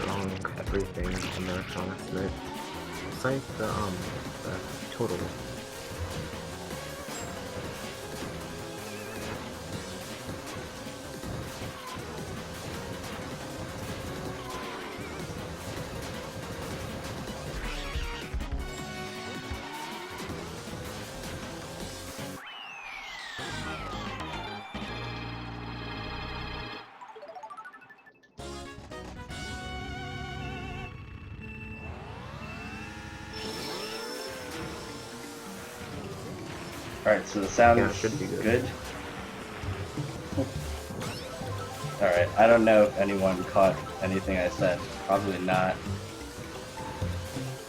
strong everything in the electronics of it. Besides the total. Alright, so the sound Yeah, it should be good. Alright, I don't know if anyone caught anything I said. Probably not.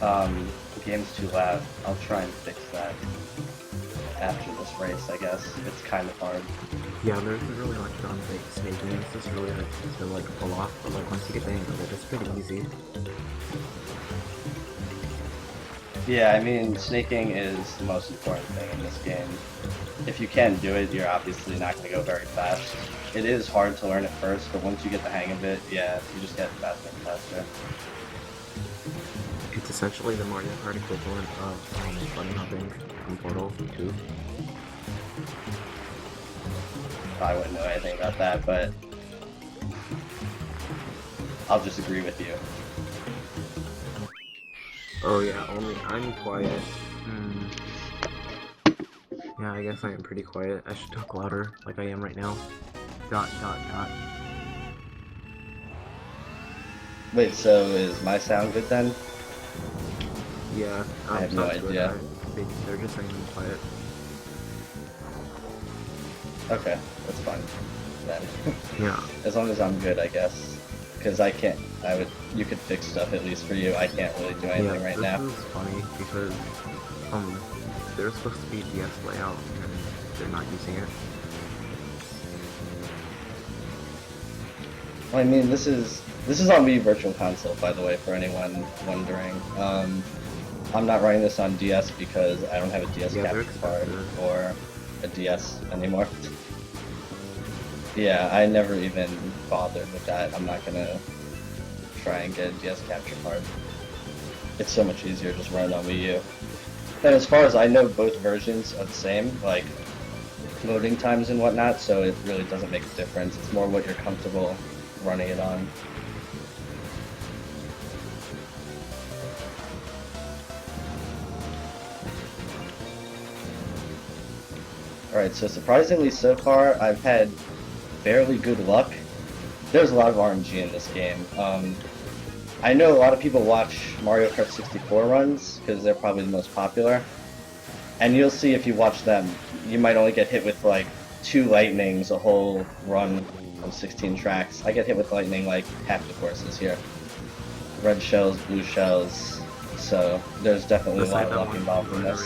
The game's too loud. I'll try and fix that after this race, I guess. It's kind of hard. Yeah, there isn't really much on like snaking. It's just really hard to like pull off, but like once you get the hang of it, it's pretty easy. Yeah, I mean, snaking is the most important thing in this game. If you can't do it, you're obviously not going to go very fast. It is hard to learn at first, but once you get the hang of it, yeah, you just get faster and faster. It's essentially the Mario Kart equivalent of bunny hopping from Portal 2. I wouldn't know anything about that, but I'll just agree with you. Oh yeah, only I'm quiet. Yeah, I guess I am pretty quiet. I should talk louder, like I am right now. ... Wait, so is my sound good then? Yeah, I have no idea. They're just saying I'm quiet. Okay, that's fine then. Yeah. As long as I'm good, I guess. Because you could fix stuff at least for you. I can't really do anything right now. This is funny because, there's supposed to be DS layout and they're not using it. Well, I mean, this is on Wii Virtual Console, by the way, for anyone wondering. I'm not running this on DS because I don't have a DS capture card or a DS anymore. Yeah, I never even bothered with that. I'm not gonna try and get a DS capture card. It's so much easier just run it on Wii U. And as far as I know, both versions are the same, like loading times and whatnot, so it really doesn't make a difference. It's more what you're comfortable running it on. Alright, so surprisingly so far, I've had fairly good luck. There's a lot of RNG in this game. I know a lot of people watch Mario Kart 64 runs, because they're probably the most popular. And you'll see if you watch them, you might only get hit with like 2 lightnings a whole run of 16 tracks. I get hit with lightning like half the courses here. Red shells, blue shells, so there's definitely a lot of luck involved in this.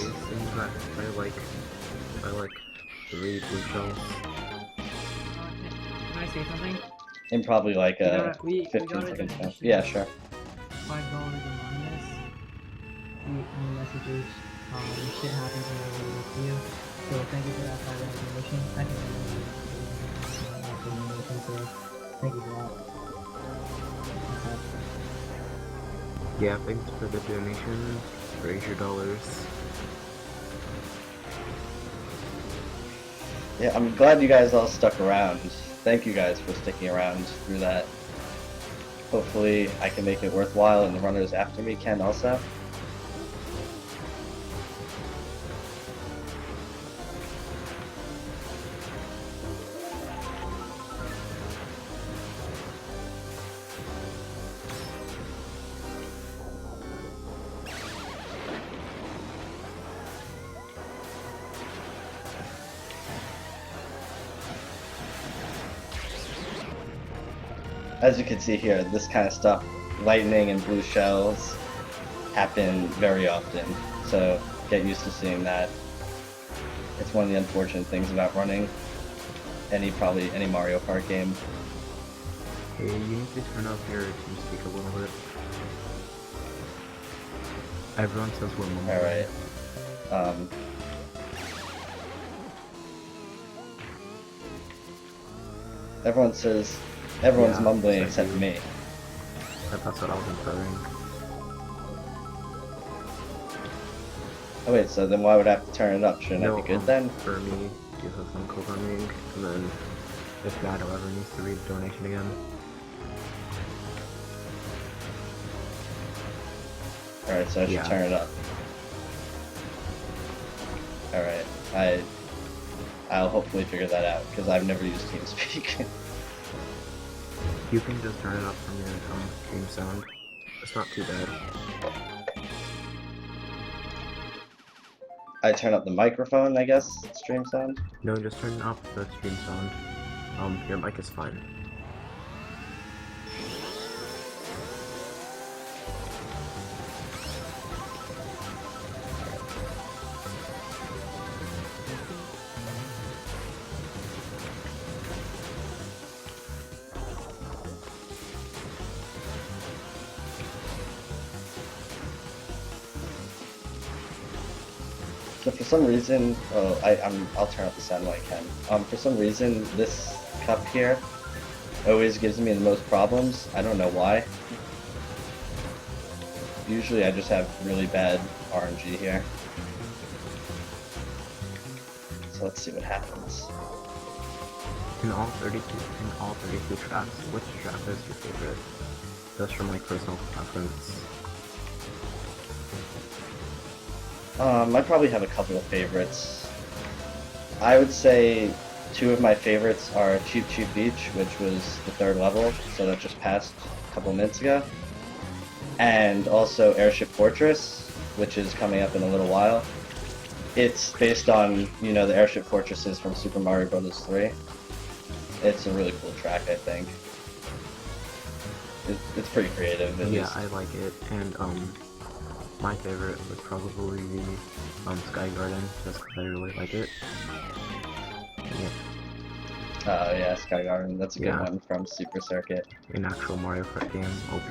I like 3 blue shells. Can I say something? In probably like a we 15 second time. Yeah, sure. $5 on this. We messages, shit happens when I really with you. So thank you for that $5 donation. I think I'm donation, so thank you for that. Yeah, thanks for the donation. Raise your dollars. Yeah, I'm glad you guys all stuck around. Thank you guys for sticking around through that. Hopefully I can make it worthwhile and the runners after me can also. As you can see here, this kind of stuff, lightning and blue shells, happen very often, so get used to seeing that. It's one of the unfortunate things about running probably any Mario Kart game. Hey, you need to turn up your TeamSpeak a little bit. Everyone says we're mumbling. Alright. Everyone's mumbling except me. said that's what I was inferring. Oh wait, so then why would I have to turn it up? Shouldn't I be good then? For me, because I'm co-running, and then if Dad ever needs to read the donation again. Alright, so I should turn it up. Alright, I'll hopefully figure that out, because I've never used TeamSpeak. You can just turn it up from your stream sound. It's not too bad. I turn up the microphone, I guess, stream sound? No, just turn up the stream sound. Your mic is fine. So for some reason, I'll turn up the sound when I can. For some reason, this cup here always gives me the most problems. I don't know why. Usually I just have really bad RNG here. So let's see what happens. In all 32 tracks, which track is your favorite? Just from my personal preference. I probably have a couple of favorites. I would say two of my favorites are Cheap Cheap Beach, which was the 3rd level, so that just passed a couple minutes ago. And also Airship Fortress, which is coming up in a little while. It's based on, you know, the Airship Fortresses from Super Mario Bros. 3. It's a really cool track, I think. It's pretty creative. Yeah, I like it, and my favorite would probably be Sky Garden, just because I really like it. Yeah. Yeah, Sky Garden, that's a good one from Super Circuit. An actual Mario Kart game, OP.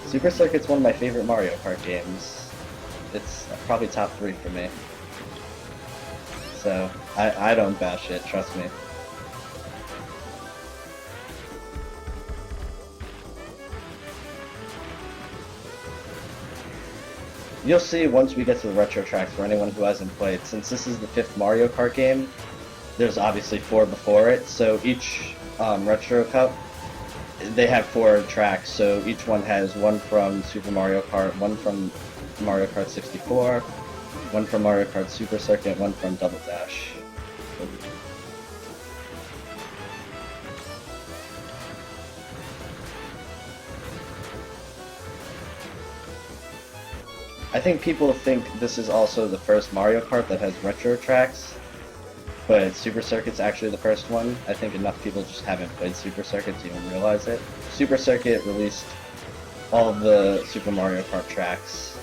Super Circuit's one of my favorite Mario Kart games. It's probably top 3 for me. So, I don't bash it, trust me. You'll see once we get to the retro tracks for anyone who hasn't played. Since this is the 5th Mario Kart game, there's obviously 4 before it, so each retro cup, they have 4 tracks, so each one has one from Super Mario Kart, one from Mario Kart 64, one from Mario Kart Super Circuit, one from Double Dash. I think people think this is also the first Mario Kart that has retro tracks, but Super Circuit's actually the first one. I think enough people just haven't played Super Circuit to even realize it. Super Circuit released all of the Super Mario Kart tracks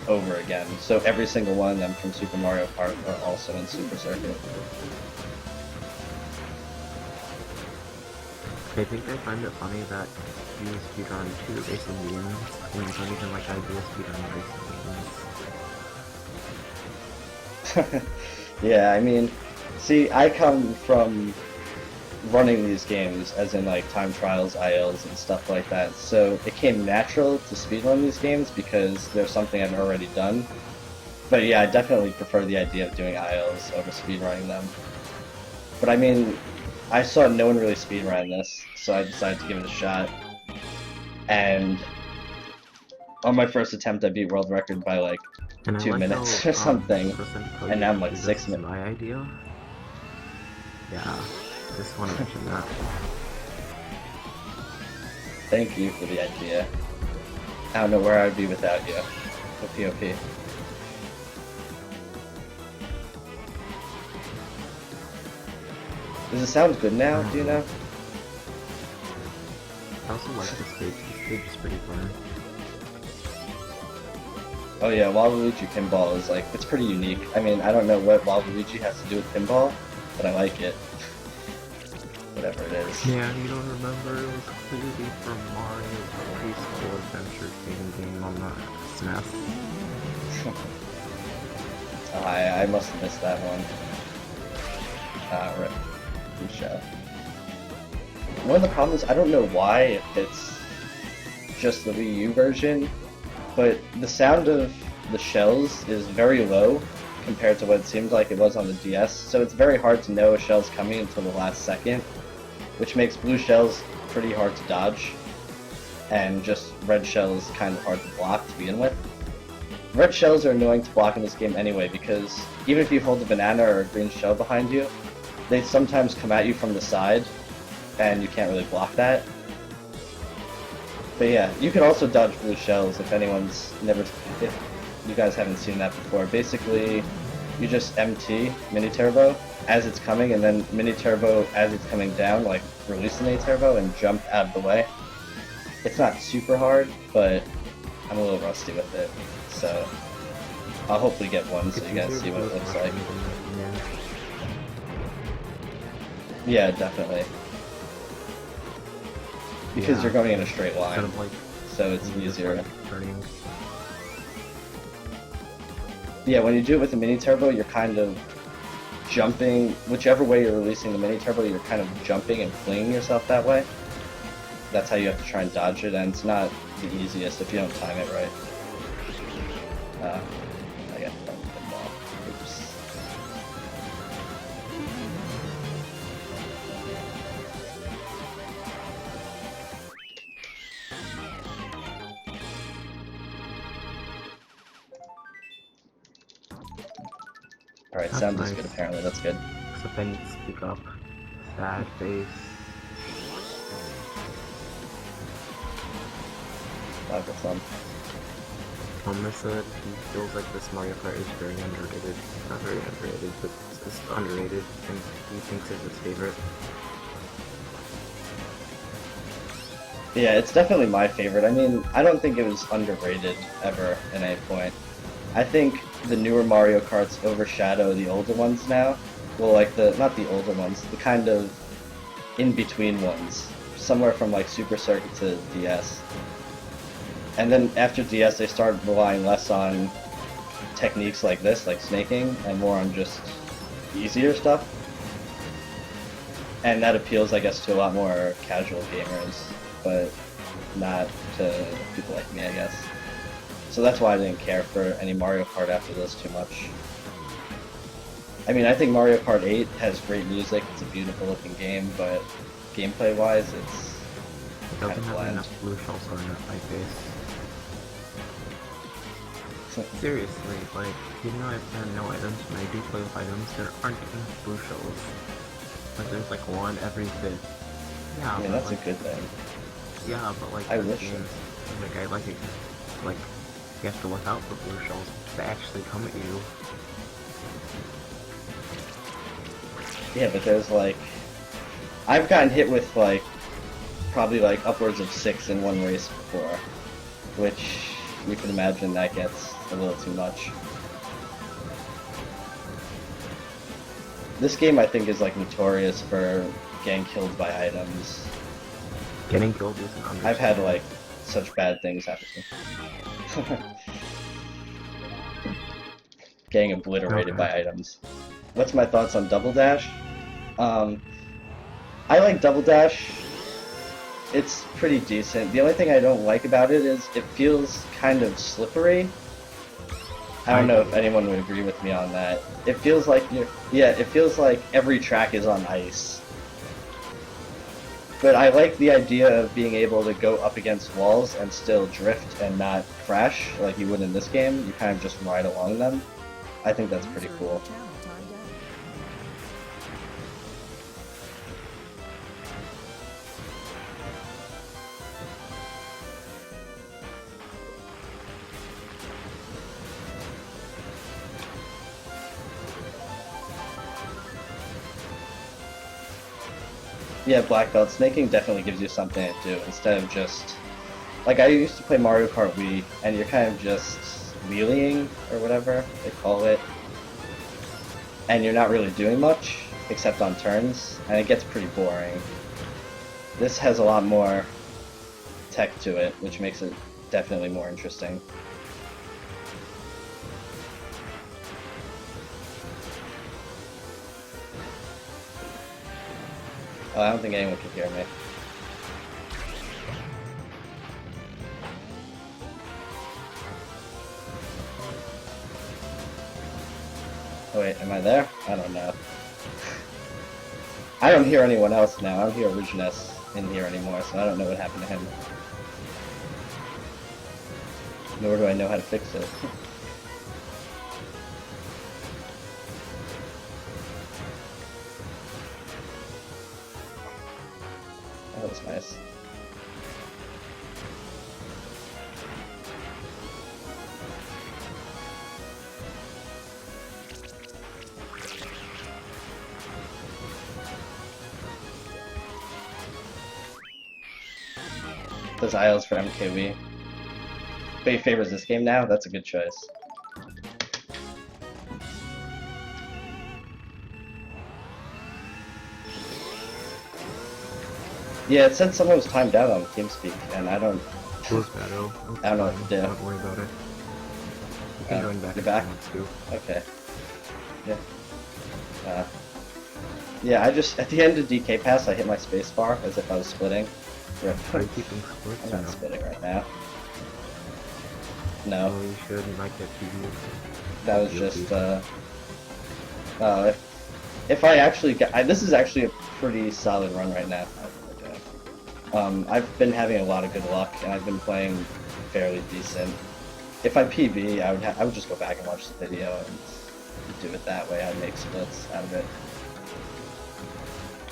over again, so every single one of them from Super Mario Kart are also in Super Circuit. I think I find it funny that you speedrun 2 racing games when you don't even like idea speedrun racing games. Yeah, I mean, see, I come from running these games, as in like time trials, ILs, and stuff like that, so it came natural to speedrun these games because there's something I've already done. But yeah, I definitely prefer the idea of doing ILs over speedrunning them. But I mean, I saw no one really speedrun this, so I decided to give it a shot. And on my first attempt, I beat world record by like 2 minutes or something, and now I'm like 6 minutes. My idea? Yeah, just want to mention that. Thank you for the idea. I don't know where I'd be without you. OP. Does it sound good now, do you know? I also like the stage. The stage is pretty fun. Oh yeah, Waluigi pinball is like, it's pretty unique. I mean, I don't know what Waluigi has to do with pinball, but I like it. Whatever it is. Yeah, you don't remember? It was clearly from Mario Preschool Adventure game on the SNES. I must have missed that one. Right. Good show. one of the problems, I don't know why, if it's just the Wii U version, but the sound of the shells is very low compared to what it seemed like it was on the DS, so it's very hard to know a shell's coming until the last second, which makes blue shells pretty hard to dodge, and just red shells kind of hard to block to begin with. Red shells are annoying to block in this game anyway, because even if you hold a banana or a green shell behind you, they sometimes come at you from the side, and you can't really block that. But yeah, you can also dodge blue shells if if you guys haven't seen that before. Basically, you just MT mini turbo as it's coming, and then mini turbo as it's coming down, like release the mini turbo and jump out of the way. It's not super hard, but I'm a little rusty with it, so I'll hopefully get one so you guys see what it looks like. Yeah, definitely. Because you're going in a straight line, so it's easier. Yeah, when you do it with the mini turbo, you're kind of jumping, whichever way you're releasing the mini turbo, you're kind of jumping and flinging yourself that way. That's how you have to try and dodge it, and it's not the easiest if you don't time it right. I got the ball. Oops. Alright, sound is good apparently, that's good. Except I need to speak up. Sad face. I've got some. Homer said he feels like this Mario Kart is very underrated. Not very underrated, but it's underrated, and he thinks it's his favorite. Yeah, it's definitely my favorite. I mean, I don't think it was underrated ever at any point. I think the newer Mario Karts overshadow the older ones now. Well, like not the older ones, the kind of in-between ones. Somewhere from like Super Circuit to DS. And then after DS, they started relying less on techniques like this, like snaking, and more on just easier stuff. And that appeals, I guess, to a lot more casual gamers, but not to people like me, I guess. So that's why I didn't care for any Mario Kart after this too much. I mean, I think Mario Kart 8 has great music, it's a beautiful looking game, but gameplay-wise, it's It doesn't have enough blue shells on it, my face. Seriously, like, even though I've had no items, when I do play with items, there aren't enough blue shells. Like, there's like one every bit. Yeah, I mean, that's like, a good thing. Yeah, but like, I wish games, like, I like it, like, you have to look out for blue shells to actually come at you. Yeah, but there's like... I've gotten hit with like, probably like upwards of 6 in one race before, which you can imagine that gets a little too much. This game, I think, is like notorious for getting killed by items. Getting killed is an understatement. I've had like such bad things happen to me. Getting obliterated by items. What's my thoughts on Double Dash? I like Double Dash. It's pretty decent. The only thing I don't like about it is it feels kind of slippery. I don't know if anyone would agree with me on that. It feels like it feels like every track is on ice. But I like the idea of being able to go up against walls and still drift and not crash like you would in this game. You kind of just ride along them. I think that's pretty cool. Yeah, Black Belt. Snaking definitely gives you something to do instead of just... Like, I used to play Mario Kart Wii, and you're kind of just wheeling, or whatever they call it. And you're not really doing much, except on turns, and it gets pretty boring. This has a lot more tech to it, which makes it definitely more interesting. Oh, I don't think anyone can hear me. Oh wait, am I there? I don't know. I don't hear anyone else now. I don't hear Originus in here anymore, so I don't know what happened to him. Nor do I know how to fix it. That was nice. Those aisles for MKW. Faye favors this game now? That's a good choice. Yeah, it said someone was timed out on TeamSpeak, and I don't... Feels bad, though. I don't know what to do. Don't worry about it. You can join back you're if back? you want to. Okay. Yeah. Yeah, I just... At the end of DK Pass, I hit my spacebar as if I was splitting. Are you keeping splits I'm or not no? splitting right now. No. Oh, you should. You might get TV. That was just, if I actually get... this is actually a pretty solid run right now. I've been having a lot of good luck, and I've been playing fairly decent. If I PB, I would just go back and watch the video and do it that way. I'd make splits out of it.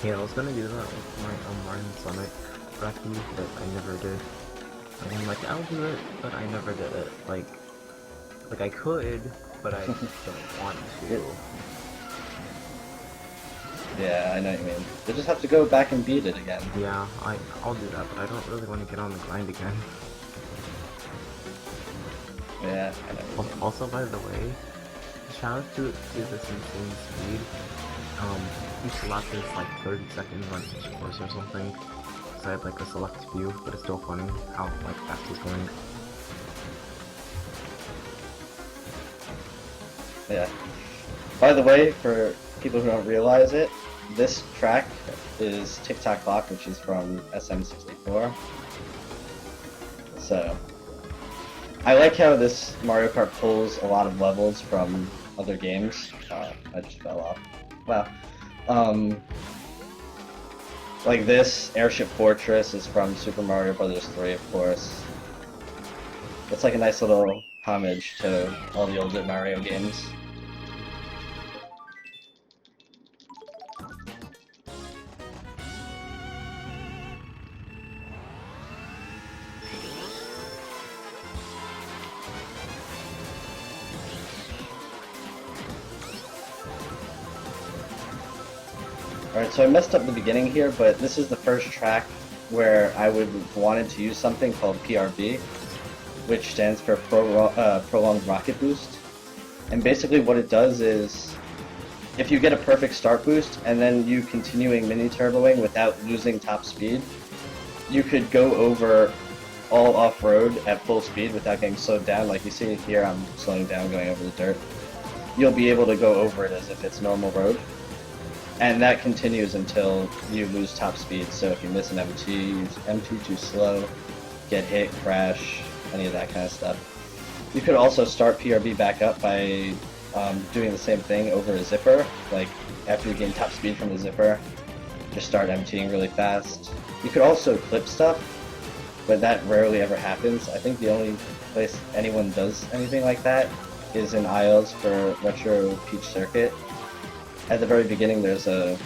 Yeah, I was gonna do that with my Martin Summit bracket, but I never did. I mean, like, I'll do it, but I never did it. Like I could, but I don't want to. Yeah, I know what you mean. They just have to go back and beat it again. Yeah, I'll do that, but I don't really want to get on the grind again. Yeah, I know what you mean. Also, by the way, shout out to this insane speed. Each lap is like 30 seconds on each course or something. So I had like a select few, but it's still funny how like fast it's going. Yeah. By the way, for people who don't realize it, this track is TikTok Clock, which is from SM64. So, I like how this Mario Kart pulls a lot of levels from other games. I just fell off. Wow. Like this, Airship Fortress is from Super Mario Bros. 3, of course. It's like a nice little homage to all the older Mario games. Alright, so I messed up the beginning here, but this is the first track where I would have wanted to use something called PRB, which stands for Prolonged Rocket Boost. And basically what it does is, if you get a perfect start boost, and then you continuing mini-turboing without losing top speed, you could go over all off-road at full speed without getting slowed down. Like you see here, I'm slowing down going over the dirt. You'll be able to go over it as if it's normal road. And that continues until you lose top speed. So if you miss an MT, use MT too slow, get hit, crash, any of that kind of stuff. You could also start PRB back up by doing the same thing over a zipper. Like after you gain top speed from the zipper, just start MTing really fast. You could also clip stuff, but that rarely ever happens. I think the only place anyone does anything like that is in aisles for Retro Peach Circuit. At the very beginning, there's a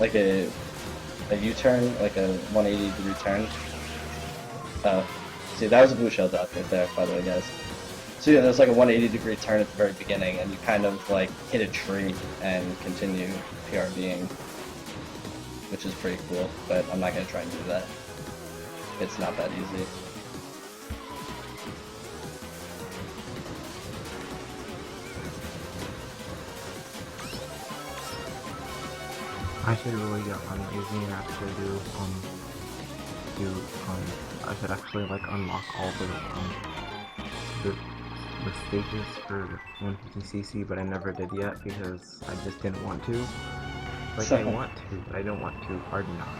U-turn, like a 180-degree turn. See, that was a blue shell duck right there, by the way, guys. So yeah, there's like a 180-degree turn at the very beginning, and you kind of like hit a tree and continue PRBing, which is pretty cool. But I'm not gonna try and do that. It's not that easy. I should really get on using and actually I should actually like unlock all the stages for 150cc, but I never did yet because I just didn't want to. Like I want to, but I don't want to hard enough.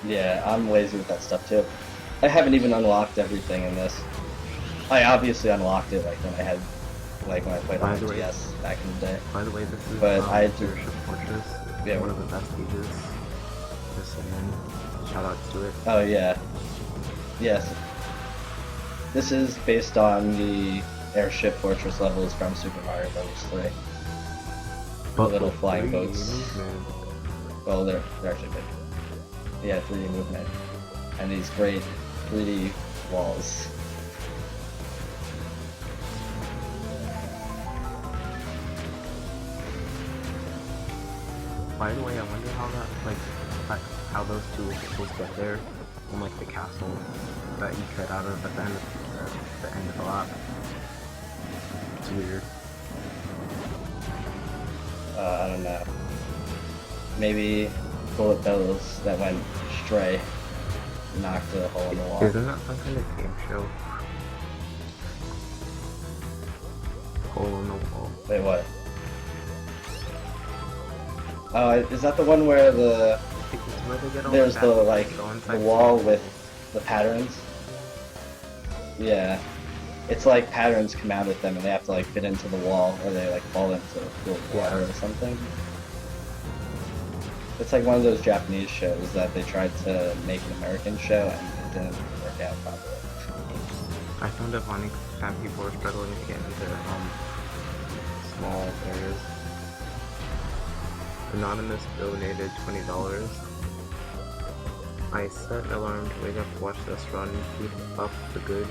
Yeah, I'm lazy with that stuff too. I haven't even unlocked everything in this. I obviously unlocked it like when I had like when I played By on the the way- DS back in the day. By the way, this is But I do- Airship Fortress. Yeah. One of the best stages. Just saying. Shout outs to it. Oh yeah. Yes. This is based on the airship fortress levels from Super Mario Bros. 3. little with flying 3D boats. movement. Well, they're actually big. Yeah, 3D movement. And these great 3D walls. By the way, I wonder how that, how those two were supposed to get there from, like, the castle that you get out of at the end of the lap. It's weird. I don't know. Maybe bullet bills that went stray knocked a hole in the wall. Isn't that some kind of game show? Hole in the wall. Wait, what? Oh, is that the one where the It's where they get all there's the that- like go the inside wall with the patterns? Yeah. It's like patterns come out at them and they have to like fit into the wall or they like fall into the water Yeah. or something. It's like one of those Japanese shows that they tried to make an American show and it didn't work out properly. I found it funny that people were struggling to get into small areas. Anonymous donated $20. I set an alarm to wake up to watch this run. Keep up the good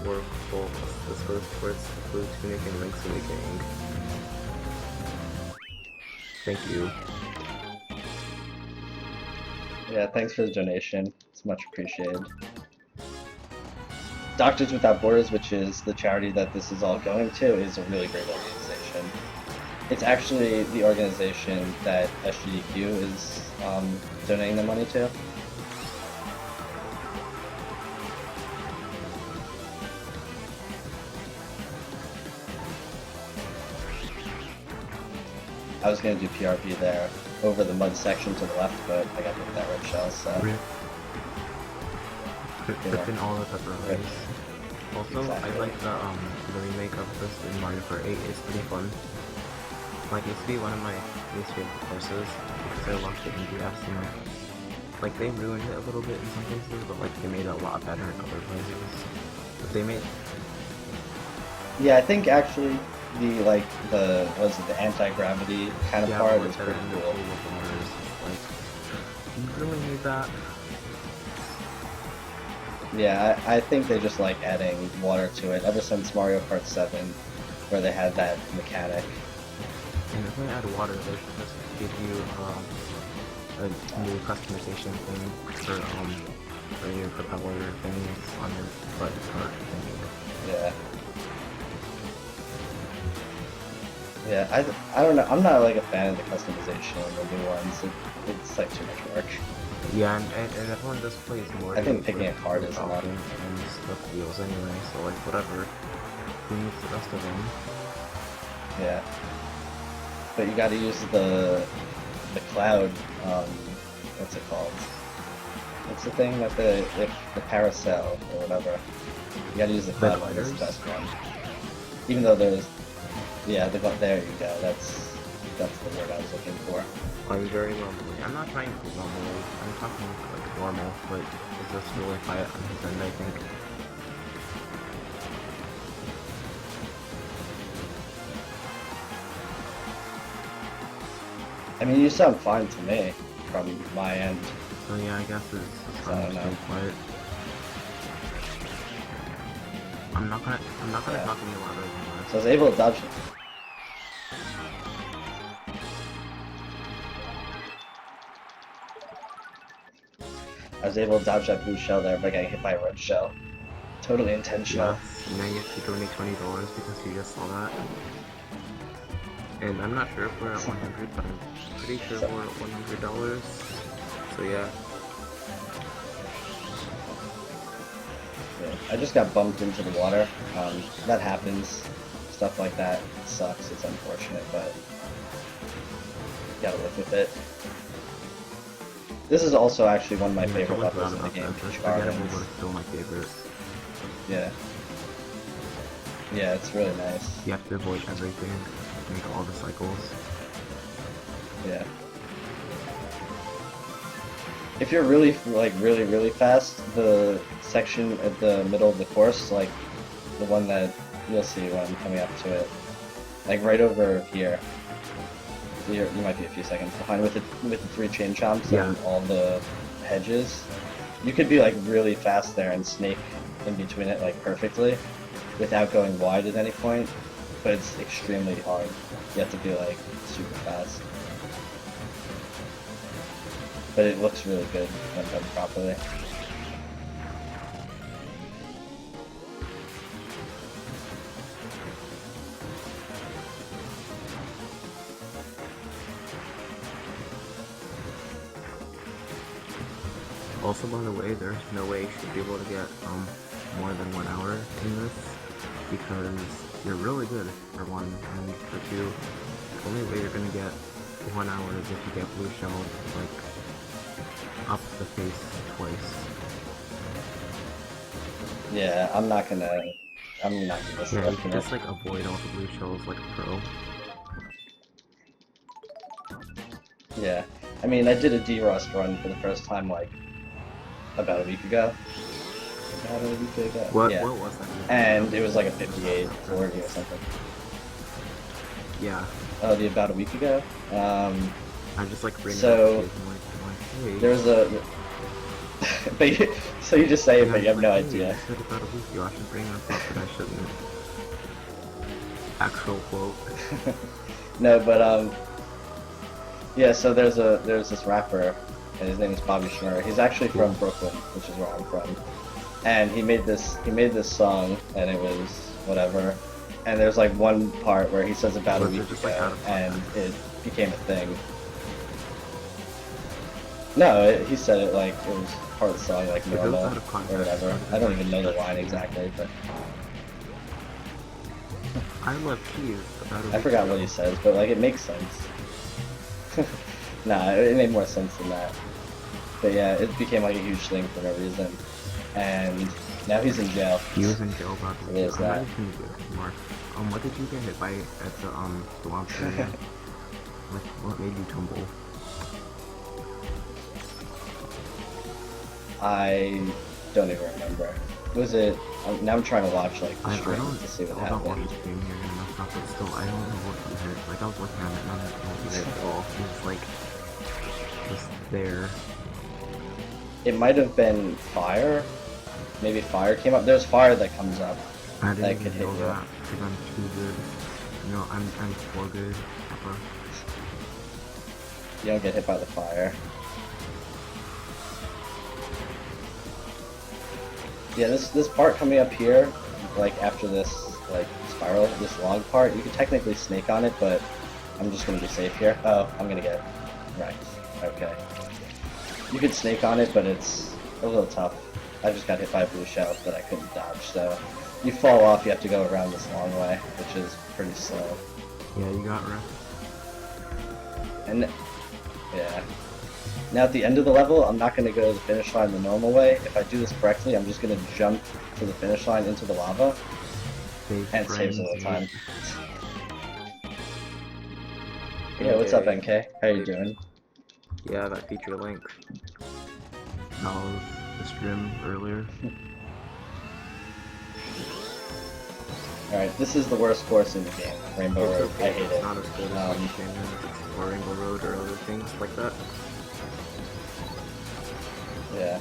work, folks. This goes towards Blue Tunic and Link's Awakening. Thank you. Yeah, thanks for the donation. It's much appreciated. Doctors Without Borders, which is the charity that this is all going to, is a really great organization. It's actually the organization that SGDQ is donating the money to. I was gonna do PRP there over the mud section to the left, but I got hit with that red shell, so Rip. Yeah. Ripping all the pepperonis. Also, Exactly. I like the remake of this in Mario Kart 8. It's pretty fun. Like, it used to be one of my least favorite courses because I watched it in DS and like they ruined it a little bit in some places, but like they made it a lot better in other places. But they made yeah, I think actually the anti-gravity kind of part like is better pretty in the cool. pool of waters. Like, you really need that. Yeah, I think they just like adding water to it ever since Mario Kart 7, where they had that mechanic. And if they add water, they should just give you a new customization thing for your propeller things on your butt cart thing. Yeah. Yeah, I don't know. I'm not like a fan of the customization of the new ones. It's like too much work. Yeah, and everyone just plays more. I think picking a card is a lot. and stuff wheels anyway, so like whatever. Who needs the rest of them? Yeah. But you gotta use the cloud, what's it called? What's the thing that the parasail or whatever. You gotta use the cloud one, it's the best one. Even though there's yeah, there you go, that's the word I was looking for. I'm very normally. I'm not trying to be normally. I'm talking like normal, but it's just really quiet on his end, I think. I mean, you sound fine to me from my end. So yeah, I guess it's I don't still know. quiet. I'm not gonna Yeah. talk any louder than this. So I was able to dodge it. I was able to dodge that blue shell there by getting hit by a red shell. Totally intentional. Yes, now you have to donate $20 because you just saw that. And I'm not sure if we're at 100, but I'm pretty sure we're at $100. So yeah. Yeah, I just got bumped into the water. That happens. Stuff like that sucks. It's unfortunate, but you gotta live with it. This is also actually one of my favorite levels in the game, Peach Gardens. But it's still my favorite. Yeah. Yeah, it's really nice. You have to avoid everything, make all the cycles. Yeah. If you're really, like, really fast, the section at the middle of the course, like, the one that you'll see when I'm coming up to it, like, right over here, you might be a few seconds behind with the 3 chain chomps and all the hedges. You could be, like, really fast there and snake in between it, like, perfectly, without going wide at any point, but it's extremely hard. You have to be, like, super fast. But it looks really good when done properly. Also, by the way, there's no way you should be able to get more than 1 hour in this, because you're really good for one, and for two, the only way you're gonna get 1 hour is if you get blue shelled, like, up the face twice. Yeah, I'm not gonna Yeah, you select can it. just, like, avoid all the blue shells like a pro. Yeah. I mean, I did a D-Rust run for the first time, like, about a week ago. What Yeah. was that? And it was like a 58, 40 or something. Yeah. Oh, about a week ago? I just, like, bring So, it up to you and, like, hey. There's a... but so you just say it, but you have no Hey, idea. I said about a week ago I should bring this up, but I shouldn't. Actual quote. No, but, yeah, so there's this rapper, and his name is Bobby Schmurr. He's actually from Brooklyn, which is where I'm from. And he made this song, and it was whatever. And there's like one part where he says about a week ago, and it became a thing. No, he said it like it was part of the song, like normal or whatever. I don't even know the line exactly, but I love cheese. I forgot what he says, but like it makes sense. Nah, it made more sense than that. But yeah, it became like a huge thing for no reason. And now he's in jail. He was in jail about the There's that. Mark. What did you get hit by at the lobster? Like, what made you tumble? I don't even remember. Was it? Now I'm trying to watch like the stream to see what happened. I don't want happened. to stream here and stuff, but still, I don't know what he hit. Like, I was looking at it, and I don't hit at all. He was like, just there. It might have been fire. Maybe fire came up. There's fire that comes up. I didn't that even could hit know you. that, because I'm too good. You know, I'm so good. Pepper. You don't get hit by the fire. Yeah, this part coming up here, like after this like spiral, this long part, you could technically snake on it, but I'm just gonna be safe here. Oh, I'm gonna get wrecked. Okay. You could snake on it, but it's a little tough. I just got hit by a blue shell that I couldn't dodge, so you fall off, you have to go around this long way, which is pretty slow. Yeah, you got wrecked. And yeah. Now at the end of the level, I'm not going to go to the finish line the normal way. If I do this correctly, I'm just going to jump to the finish line into the lava, and it saves a little time. Yeah, what's up, NK? How you doing? Yeah, that feature link. That was the stream earlier. Alright, this is the worst course in the game, Rainbow Road. I hate It's it. not as good as or Rainbow Road or other things like that. Yeah.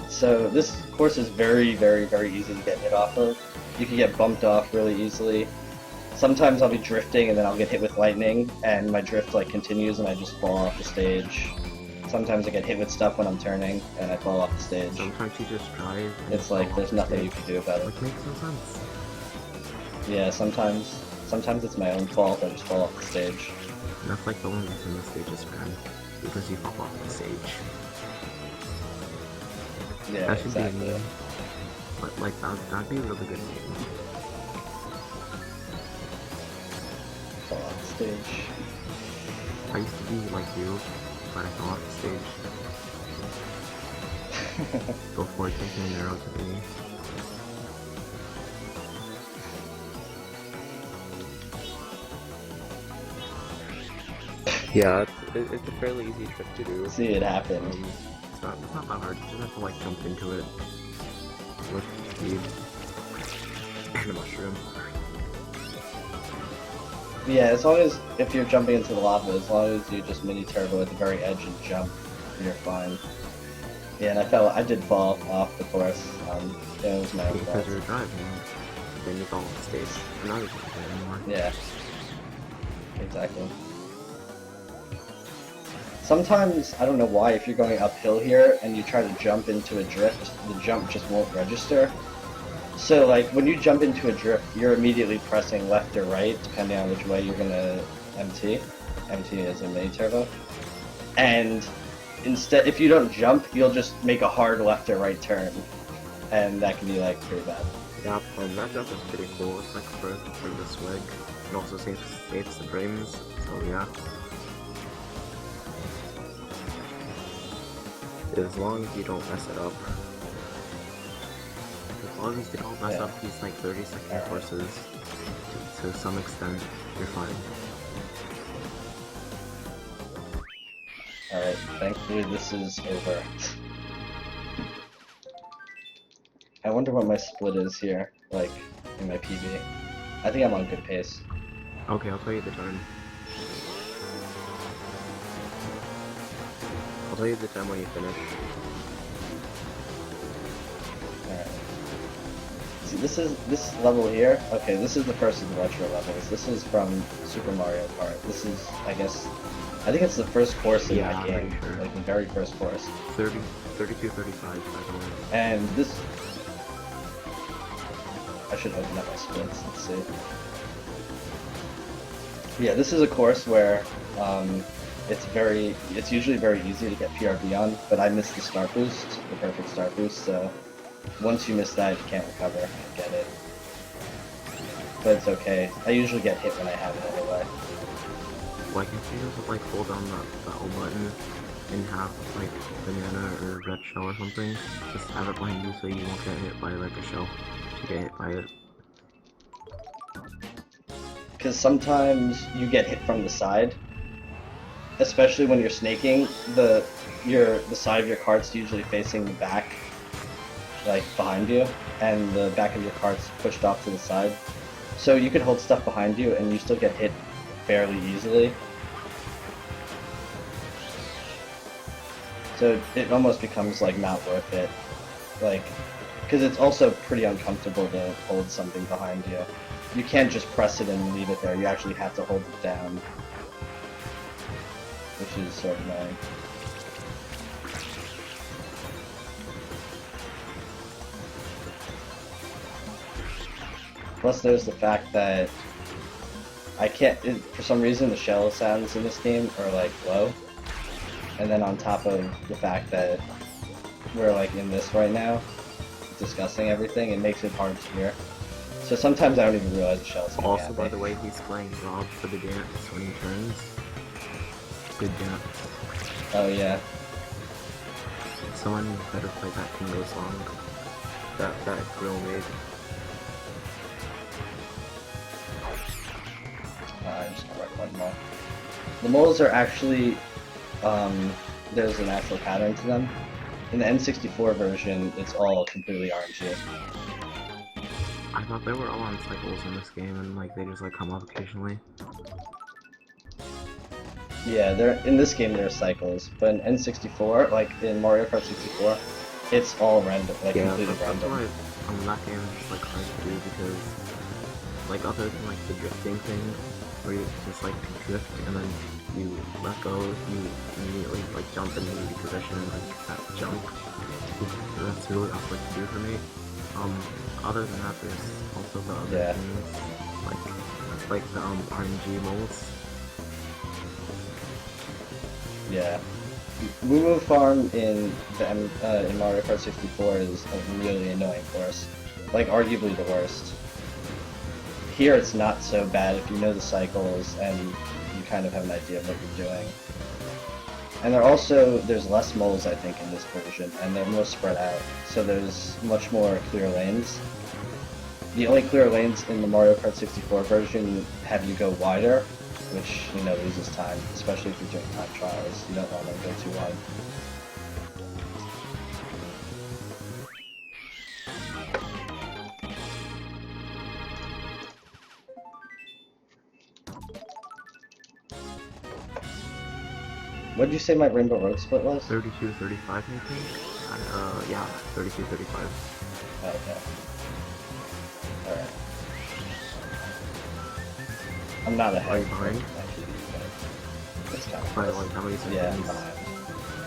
So this course is very, very, very easy to get hit off of. You can get bumped off really easily. Sometimes I'll be drifting and then I'll get hit with lightning, and my drift like continues and I just fall off the stage. Sometimes I get hit with stuff when I'm turning and I fall off the stage. Sometimes you just drive. It's like there's nothing you can do about it. Which makes no sense. Yeah, sometimes it's my own fault. I just fall off the stage. That's like the only reason the stage is bad, because you fall off the stage. Yeah, that should exactly. be a meme. But like that'd be a really good meme. Fall off the stage. I used to be like you, but I fell off the stage before taking an arrow to the knee. Yeah, it's a fairly easy trick to do. See, it happened. It's not that hard. You just have to like jump into it with speed and a mushroom. Yeah, as long as, if you're jumping into the lava, as long as you just mini turbo at the very edge and jump, you're fine. Yeah, and I did fall off the course. Yeah, it was my own Because fault. you're driving, then you fall off the stage. You're not even there anymore. Yeah. Exactly. Sometimes, I don't know why, if you're going uphill here and you try to jump into a drift, the jump just won't register. So, like, when you jump into a drift, you're immediately pressing left or right, depending on which way you're gonna MT. MT is a mini turbo. And instead, if you don't jump, you'll just make a hard left or right turn. And that can be, like, pretty bad. Yeah, that jump is pretty cool. It's like for the swag. It also saves the frames, so yeah. As long as you don't mess it up. As long as you don't mess up these like 30-second courses, to some extent, you're fine. Alright, thankfully this is over. I wonder what my split is here, like, in my PB. I think I'm on good pace. Okay, I'll tell you the time. I'll tell you the time when you finish. Alright. See, this level here, okay, this is the first of the retro levels. This is from Super Mario Kart. This is, I think it's the first course in that game. Sure. Like, the very first course. 32, 35, by the way. And this... I should open up my splits, let's see. Yeah, this is a course where it's usually very easy to get PRB on, but I missed the start boost, the perfect start boost, so once you miss that, you can't recover and get it. But it's okay. I usually get hit when I have it anyway. Like, if you just like hold down the O button and have like banana or red shell or something, just have it behind you so you won't get hit by like a shell. You get hit by it. Because sometimes you get hit from the side, especially when you're snaking. The side of your cart's usually facing the back, like behind you, and the back of your cart's pushed off to the side. So you could hold stuff behind you and you still get hit fairly easily. So it almost becomes like not worth it, like, because it's also pretty uncomfortable to hold something behind you. You can't just press it and leave it there, you actually have to hold it down, which is sort of annoying. Plus there's the fact that I can't, for some reason the shell sounds in this game are like low, and then on top of the fact that we're like in this right now, discussing everything, it makes it hard to hear. So sometimes I don't even realize the shell's coming Also, at by me. the way, he's playing Rob for the dance when he turns. Good dance. Oh yeah. Someone better play that Kingo song. That grill made. I'm just gonna write one more. The moles are actually, there's an actual pattern to them. In the N64 version, it's all completely RNG. I thought they were all on cycles in this game, and like they just like come up occasionally. Yeah, in this game there are cycles, but in N64, like in Mario Kart 64, it's all random, like completely that's random. why that game is like hard to do because like other than like the drifting thing, where you just like drift and then you let go, you immediately like jump and move your position and like that jump. That's really awkward to do for me. Other than that, there's also the other things like the RNG modes. Yeah. Moo Farm in Mario Kart 64 is a really annoying course. Like, arguably the worst. Here it's not so bad if you know the cycles and you kind of have an idea of what you're doing. And there's less moles, I think, in this version, and they're more spread out, so there's much more clear lanes. The only clear lanes in the Mario Kart 64 version have you go wider, which, you know, loses time, especially if you're doing time trials. You don't want to go too long. What did you say my Rainbow Road split was? 32, 35 maybe? Yeah, 32, 35. Okay. Alright. I'm not ahead. Are you behind? It's kind of By close. like how many seconds? Yeah, I'm behind.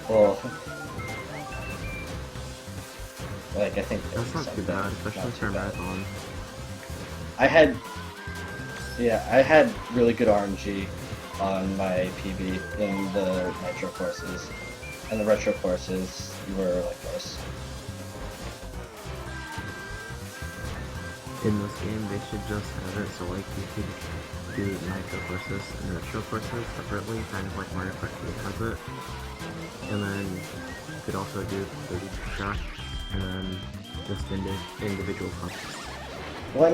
Well, like I think That's not too something. bad, especially Not for too a bad. marathon. I had really good RNG on my PB in the nitro courses, and the retro courses were like worse. In this game, they should just have it so like you could do nitro courses and retro courses separately, kind of like Mario Kart 8 has it. And then you could also do 30 track and then just individual cups. Well,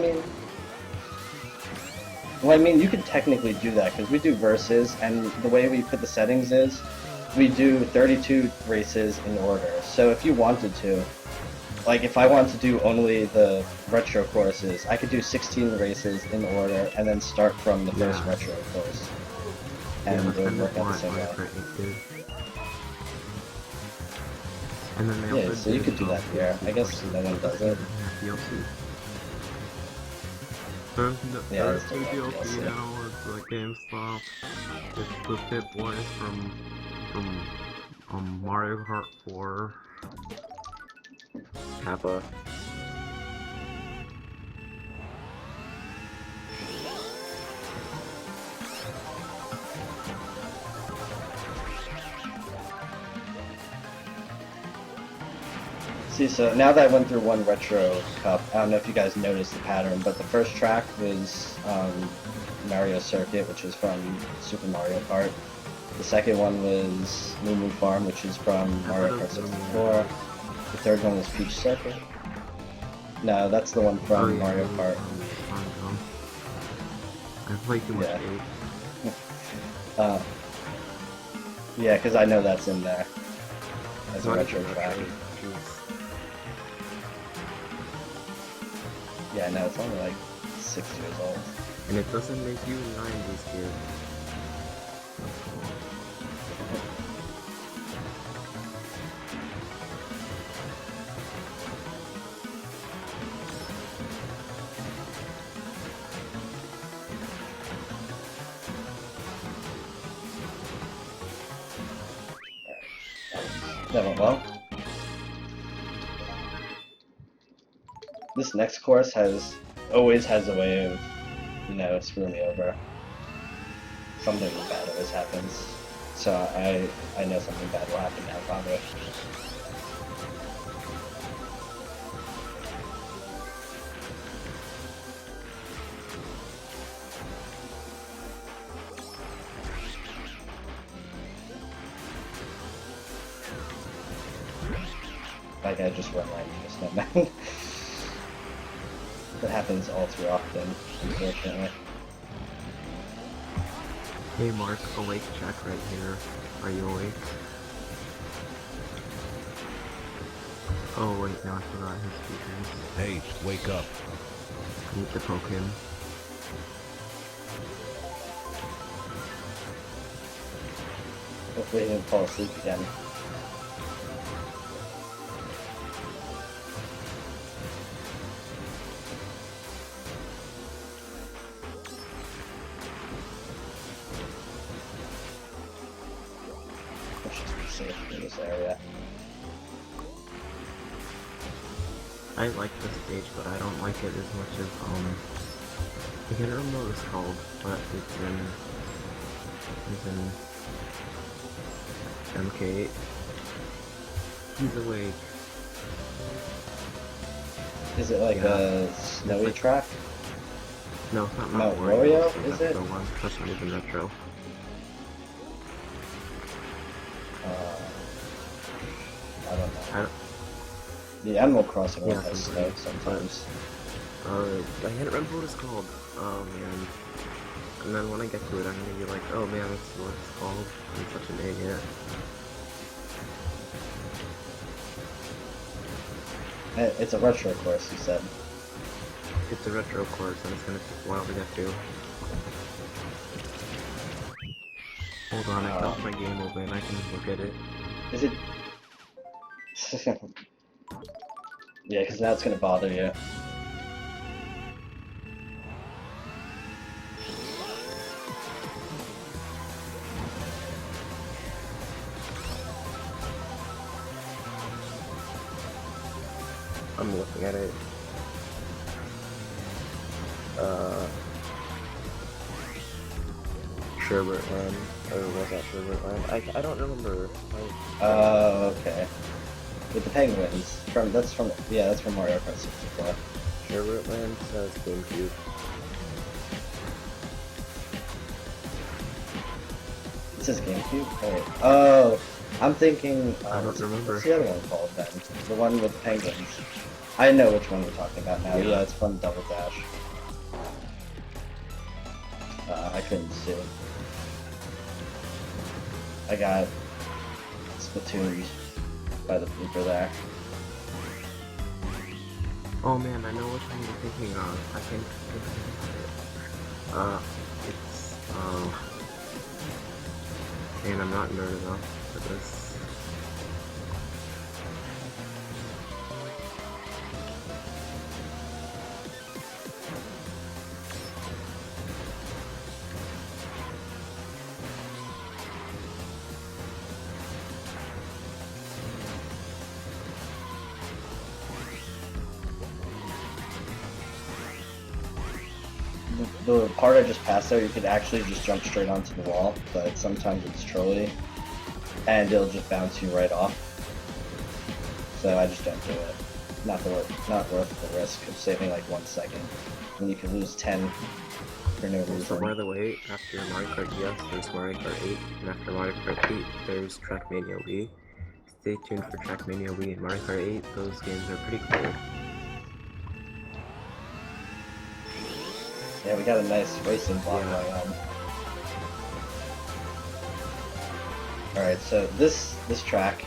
I mean, you could technically do that because we do verses, and the way we put the settings is we do 32 races in order. So if you wanted to, like if I want to do only the retro courses, I could do 16 races in order and then start from the first Yeah. retro course. Yeah, And that's it would kind work of out the what same Mario way. Kart 8 did. And then they Yeah, also so you did, could do that here. DLC I guess courses, no one but does this game it. doesn't have DLC. Yeah, There's it's new still not DLC DLC. now, it's like GameStop. It's the Pit Boys from Mario Kart 4. Kappa. See, so now that I went through one retro cup, I don't know if you guys noticed the pattern, but the first track was Mario Circuit, which is from Super Mario Kart. The second one was Moo Moo Farm, which is from Mario Kart 64. The third one was Peach Circuit. No, that's the one from Mario Kart. I play too much Yeah. 8. Yeah, because I know that's in there as a Not retro even track. retro, jeez. Yeah, no, it's only like 6 years old. And it doesn't make you 90s kid. That went well. This next course always has a way of, you know, screwing me over. Something bad always happens. So I know something bad will happen now, probably. Like I just run right into a snowman. That happens all too often, unfortunately. Hey Mark, awake check right here. Are you awake? Oh wait, no, I forgot his features. Hey, wake up. I need to poke him. Hopefully he didn't fall asleep again. Let's just be safe in this area. I like this stage, but I don't like it as much as, I can't remember what it's called, but it's in MK8. He's awake. Is it like Yeah. a snowy like- track? No, it's not Mount Wario, Wario, it's the is it? retro one. That's not even retro. I don't know. I don't, The Animal Crossing one Yeah, has something. snow sometimes. I can't remember what it's called. Oh man. And then when I get to it, I'm gonna be like, oh man, this is what it's called. I'm such an idiot. It's a retro course, you said. It's a retro course, and it's gonna take a while to get to. Hold on, I got my game open. I can look at it. Is it? Yeah, because now it's gonna bother you. I'm looking at it. Sherbert Land, or was that Sherbert Land? I don't remember. Oh, okay. With the penguins. That's from Mario Kart 64. Sherbert Land says GameCube. It says GameCube? Wait. Oh, I'm thinking. I don't remember. What's the other one called then? The one with the penguins. I know which one we're talking about now. Yeah, it's from Double Dash. I couldn't see. I got Splatooned by the blooper there. Oh man, I know which one you're thinking of. I think it's and I'm not nerd enough for this. The part I just passed there, you could actually just jump straight onto the wall, but sometimes it's trolly, and it'll just bounce you right off. So I just don't do it. Not worth the risk of saving like 1 second, and you can lose 10 for no reason. So by the way, after Mario Kart DS, there's Mario Kart 8, and after Mario Kart 8, there's Trackmania Wii. Stay tuned for Trackmania Wii and Mario Kart 8. Those games are pretty cool. Yeah, we got a nice racing block going on. Alright, so this track,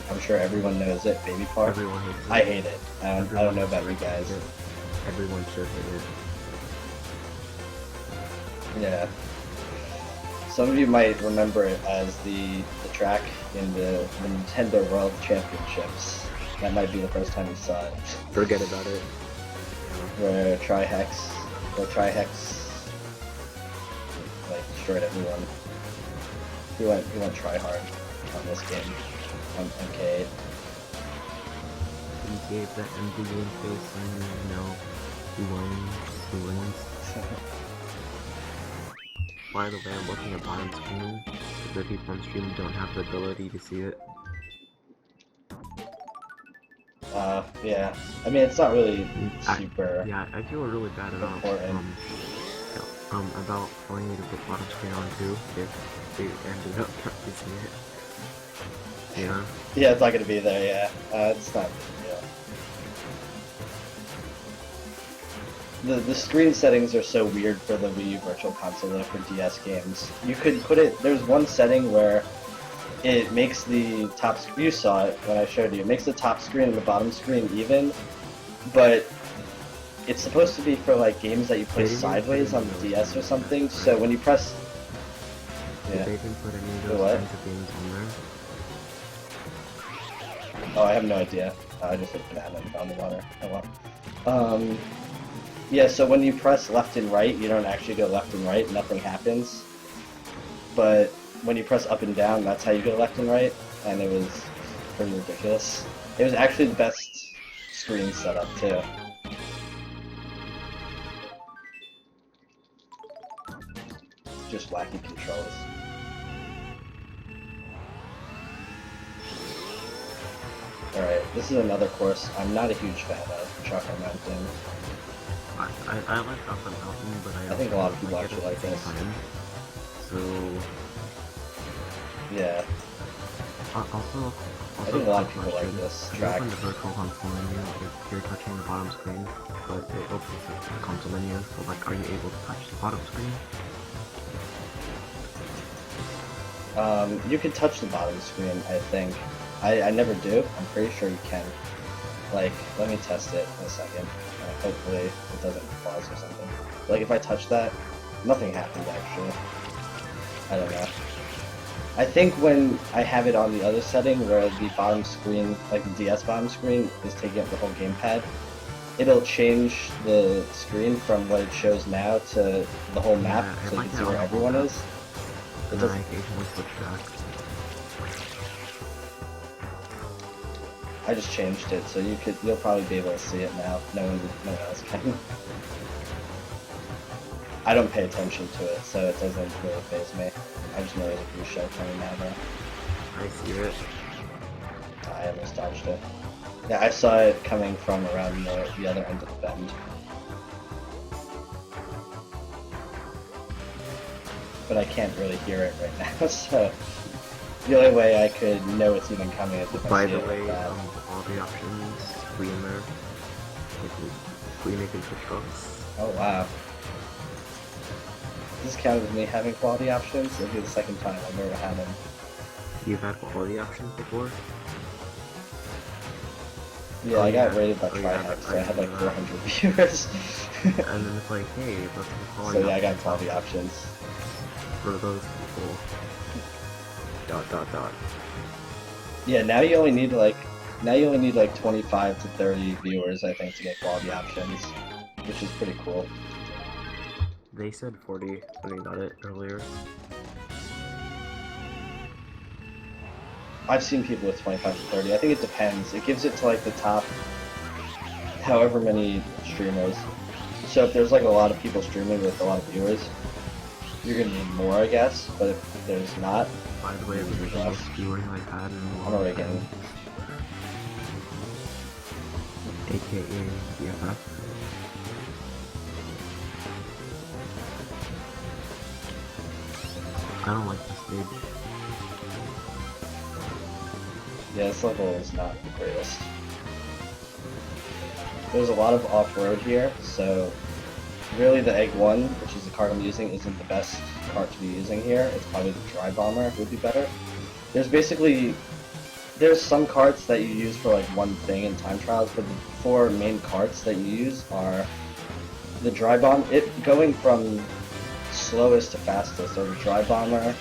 I'm sure everyone knows it, Baby Park. Everyone hates it. I hate it. I don't know about you guys. Everyone should hate it. Yeah. Some of you might remember it as the track in the Nintendo World Championships. That might be the first time you saw it. Forget about it. Where Trihex like destroyed everyone. He went try hard on this game on MK8. He gave that empty game face and he wins. By the way, I'm looking at bottom screen because the people on stream don't have the ability to see it. Yeah. I mean, it's not really super. Yeah, I feel really bad about telling you to put bottom screen on too if they ended up not using it. Yeah. Yeah, it's not gonna be there. Yeah. It's not. Yeah. The screen settings are so weird for the Wii Virtual Console though, for DS games. You could put it. There's one setting where it makes the top. You saw it when I showed you. It makes the top screen and the bottom screen even, but it's supposed to be for like games that you play sideways on the DS or something. So when you press, yeah. They didn't put any of those kinds of games on there. Oh, I have no idea. I just looked at it and found the water. Oh well. Yeah. So when you press left and right, you don't actually go left and right. Nothing happens. But when you press up and down, that's how you go left and right, and it was pretty ridiculous. It was actually the best screen setup too. Just wacky controls. Alright, this is another course I'm not a huge fan of, Chocolate Mountain. I like Up and Mountain, but I think a lot of people actually like this. So yeah. Also, I think a lot of people like this track. Open the virtual console menu if you're touching the bottom screen, but it opens the console menu. So like, are you able to touch the bottom screen? You can touch the bottom screen, I think. I never do. I'm pretty sure you can. Like, let me test it in a second. Hopefully it doesn't pause or something. Like, if I touch that, nothing happened actually. I don't know. I think when I have it on the other setting where the bottom screen, like the DS bottom screen, is taking up the whole gamepad, it'll change the screen from what it shows now to the whole map, Yeah, so you like can see that where on the everyone whole is. It And then I doesn't. occasionally switch back. I just changed it, so you'll probably be able to see it now. No one else can. I don't pay attention to it, so it doesn't really faze me. I just know there's a blue shell coming now though. I see it. I almost dodged it. Yeah, I saw it coming from around the other end of the bend. But I can't really hear it right now, so the only way I could know it's even coming is if I By see the it way, like that. all the options, free in there. Free making Twitch talks. Oh wow. Does this count as me having quality options? It'll be the second time I've ever had them. You've had quality options before? Yeah, Oh, I got yeah. rated by Oh, yeah, Trihex, so I I had like remember 400 viewers. And then it's like, hey, let's quality So yeah, I got options quality options. for those people. Dot dot dot. Yeah, now you only need like 25 to 30 viewers, I think, to get quality options, which is pretty cool. They said 40 when they got it earlier. I've seen people with 25 to 30. I think it depends. It gives it to like the top however many streamers. So if there's like a lot of people streaming with a lot of viewers, you're gonna need more, I guess. But if there's not, By the way, it was the most viewers I've had in a I'm long already time. getting. AKA BFF. I don't like this stage. Yeah, this level is not the greatest. There's a lot of off-road here, so really the Egg 1, which is the cart I'm using, isn't the best cart to be using here. It's probably the Dry Bomber would be better. There's some carts that you use for like one thing in time trials, but the 4 main carts that you use are the Dry Bomb, going from slowest to fastest are the Dry Bomber,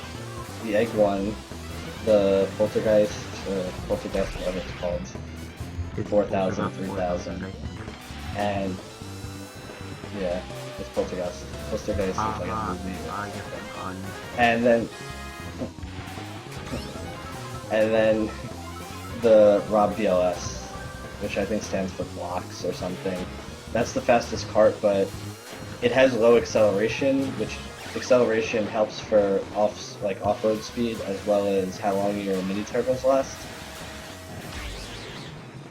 the Egg 1, the Poltergeist, whatever it's called, It's 4,000, about 3,000. I think. and yeah, it's Poltergeist. Poltergeist is like a movie. I get that fun. And then the Rob BLS, which I think stands for blocks or something. That's the fastest cart, but it has low acceleration, which acceleration helps for off-road speed as well as how long your mini turbos last.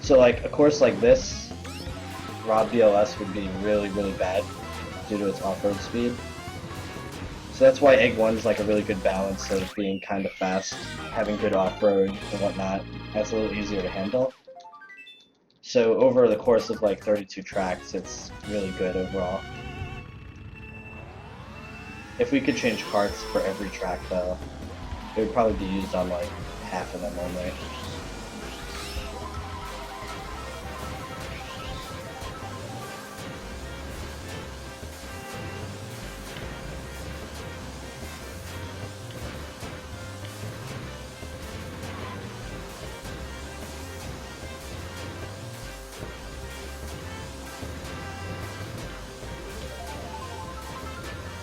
So like a course like this, Rob BLS would be really, really bad due to its off-road speed. So that's why Egg 1 is like a really good balance of being kind of fast, having good off-road and whatnot. That's a little easier to handle. So over the course of like 32 tracks, it's really good overall. If we could change carts for every track though, it would probably be used on like half of them only.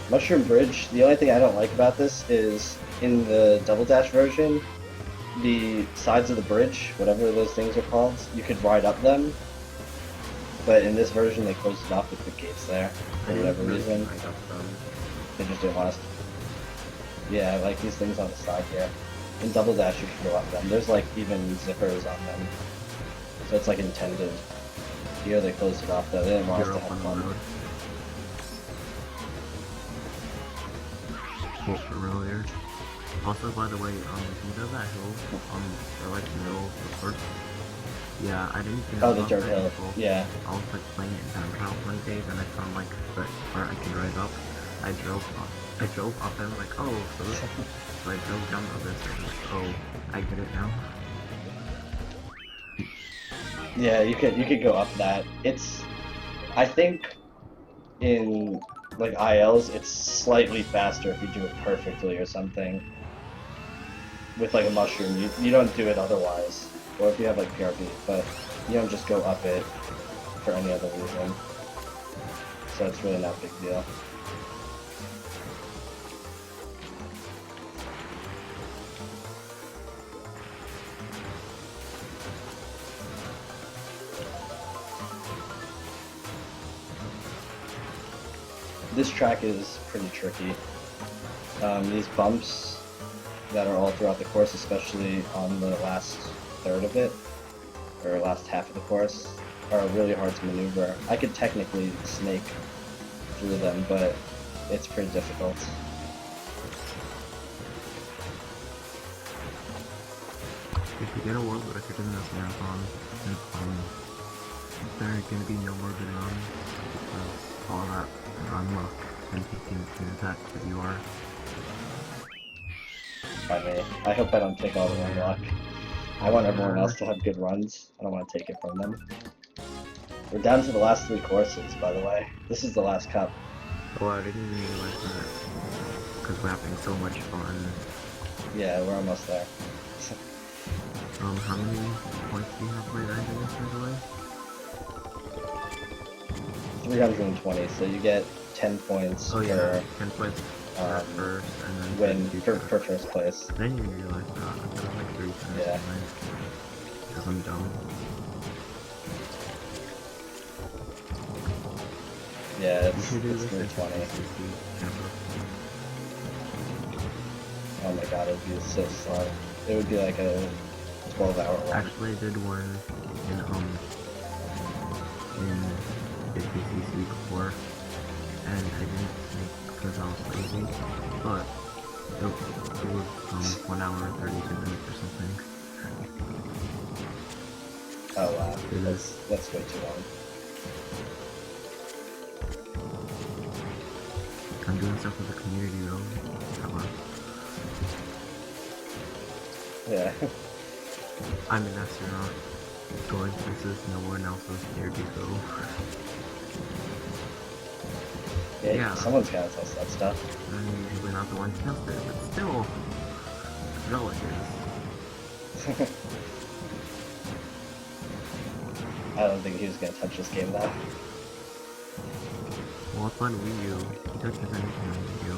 Mushroom Bridge, the only thing I don't like about this is in the Double Dash version, the sides of the bridge, whatever those things are called, you could ride up them. But in this version, they closed it off with the gates there, for whatever reason. They just didn't want us. Yeah, like these things on the side here. In Double Dash, you can go up them. There's like even zippers on them. So it's like intended. Here they closed it off though, they didn't want us to have fun. Earlier. Also, by the way, you know that hill, or like the middle of the course? Yeah, I didn't even Oh, know the dirt that hill. before. Yeah. I was like playing it in time trial one day, and I found like the part I can drive up. I drove up and like, oh, so so I drove down the other side. Oh, I get it now. Yeah, you could go up that. I think in like ILs, it's slightly faster if you do it perfectly or something. With like a mushroom, you don't do it otherwise, or if you have like PRB, but you don't just go up it for any other reason. So it's really not a big deal. This track is pretty tricky. These bumps that are all throughout the course, especially on the last third of it, or last half of the course, are really hard to maneuver. I could technically snake through them, but it's pretty difficult. If you get a world record in this marathon, there are gonna be no more good runs because all that run luck and taking can attack that you are. By me. I hope I don't take all the run luck. I want everyone else to have good runs. I don't want to take it from them. We're down to the last 3 courses, by the way. This is the last cup. Oh, I didn't even realize that. Because we're having so much fun. Yeah, we're almost there. How many points do you have by the end of this, by the way? 320, so you get 10 points Oh yeah, 10 points for first, and then win for first place. I didn't even realize that. I thought it was like 3 times. Yeah. Because I'm dumb. Yeah, You it's should do this 320. camera. Oh my god, it would be so slow. It would be like a 12-hour run. Actually, I did one in 50cc before, and I didn't think because I was lazy, but it was 1 hour and 32 minutes or something. Oh wow, It is. that's way too long. I'm doing stuff with the community though. Hello. Yeah. I'm an astronaut, going places no one else is scared to go. Yeah, someone's gotta test that stuff. I'm usually not the one who tells it, but still, relatives. I don't think he was gonna touch this game though. Well, it's on Wii U. He touches anything on Wii U.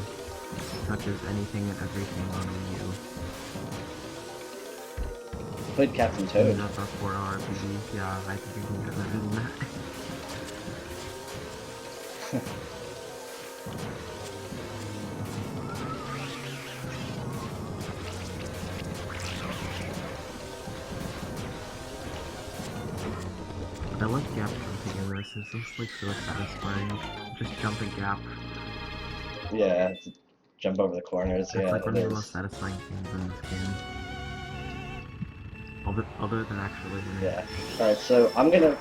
He touches anything and everything on Wii U. Played Captain And Toad. that's our 4-hour RPG. Yeah, I think you can get better than that. I like gap jumping in this. It's just like so satisfying. Just jump and gap. Yeah, to jump over the corners. It's Yeah, like one it of the is. most satisfying things in this game. Other than actually winning. Yeah. Alright, so I'm gonna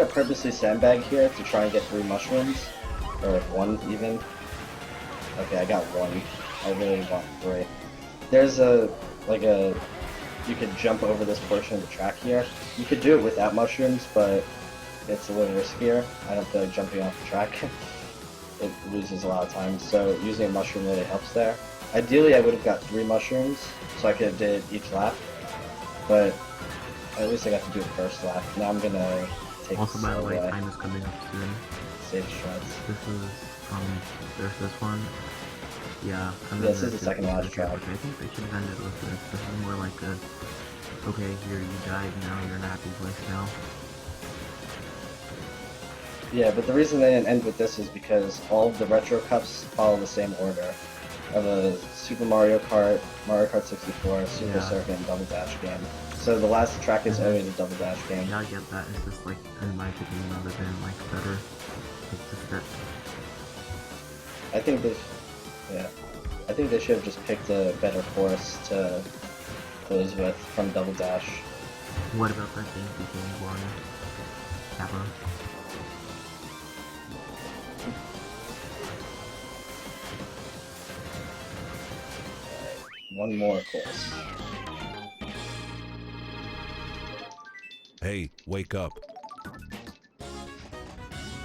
purposely sandbag here to try and get 3 mushrooms. Or 1 even. Okay, I got 1. I really want 3. There's you could jump over this portion of the track here. You could do it without mushrooms, but it's a little riskier. I don't feel like jumping off the track. It loses a lot of time, so using a mushroom really helps there. Ideally, I would have got 3 mushrooms, so I could have did each lap, but at least I got to do it first lap. Now I'm gonna take Also, by the way, away. time is coming up soon. Save shreds. This is, there's this one. Yeah, and then This is there's the second last track. I think they should have ended with this. This is more like a, okay, here you died, now you're in a happy place now. Yeah, but the reason they didn't end with this is because all of the retro cups follow the same order of a Super Mario Kart, Mario Kart 64, Super Yeah. Circuit, and Double Dash game. So the last track is always a Double Dash game. Yeah, I get that. It's just like, in my opinion, rather than like better. It's just that. I think they should have just picked a better course to close with from Double Dash. What about that Yankee game one? Kappa? one more course. Hey, wake up.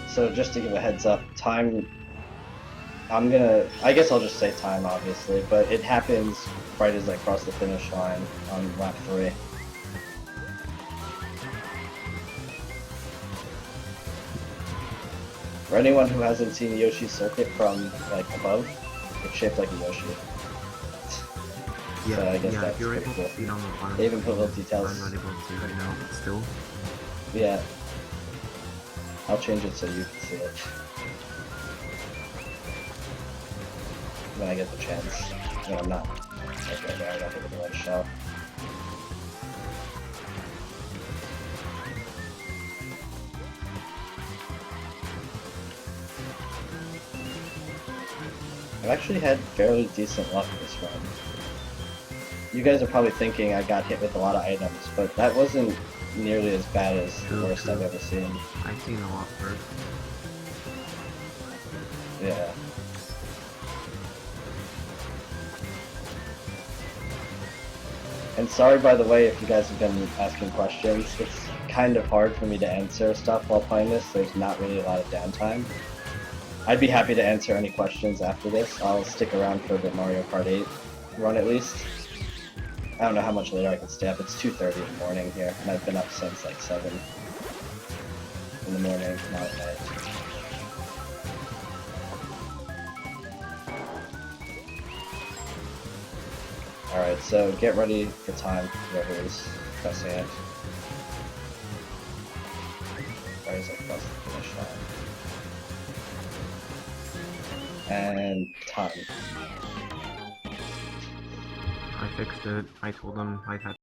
So just to give a heads up, time, I guess I'll just say time obviously, but it happens right as I cross the finish line on lap 3. For anyone who hasn't seen Yoshi's Circuit from like above, it's shaped like a Yoshi. Yeah, So I guess yeah, that's if you're pretty able cool. to see it on the bottom They even put little screen, details. I'm not able to see it right now, but still. Yeah. I'll change it so you can see it. When I get the chance. No, I'm not. Okay, no, I'm not giving the right shot. I've actually had fairly decent luck this run. You guys are probably thinking I got hit with a lot of items, but that wasn't nearly as bad as the True, worst true. I've ever seen. I've seen a lot worse. Yeah. And sorry, by the way, if you guys have been asking questions. It's kind of hard for me to answer stuff while playing this. There's not really a lot of downtime. I'd be happy to answer any questions after this. I'll stick around for the Mario Kart 8 run at least. I don't know how much later I can stay up. It's 2:30 in the morning here, and I've been up since like 7 in the morning, now at night. Alright, so get ready for time, whoever is pressing it. Right as I cross the finish line. And time. I fixed it. I told them I had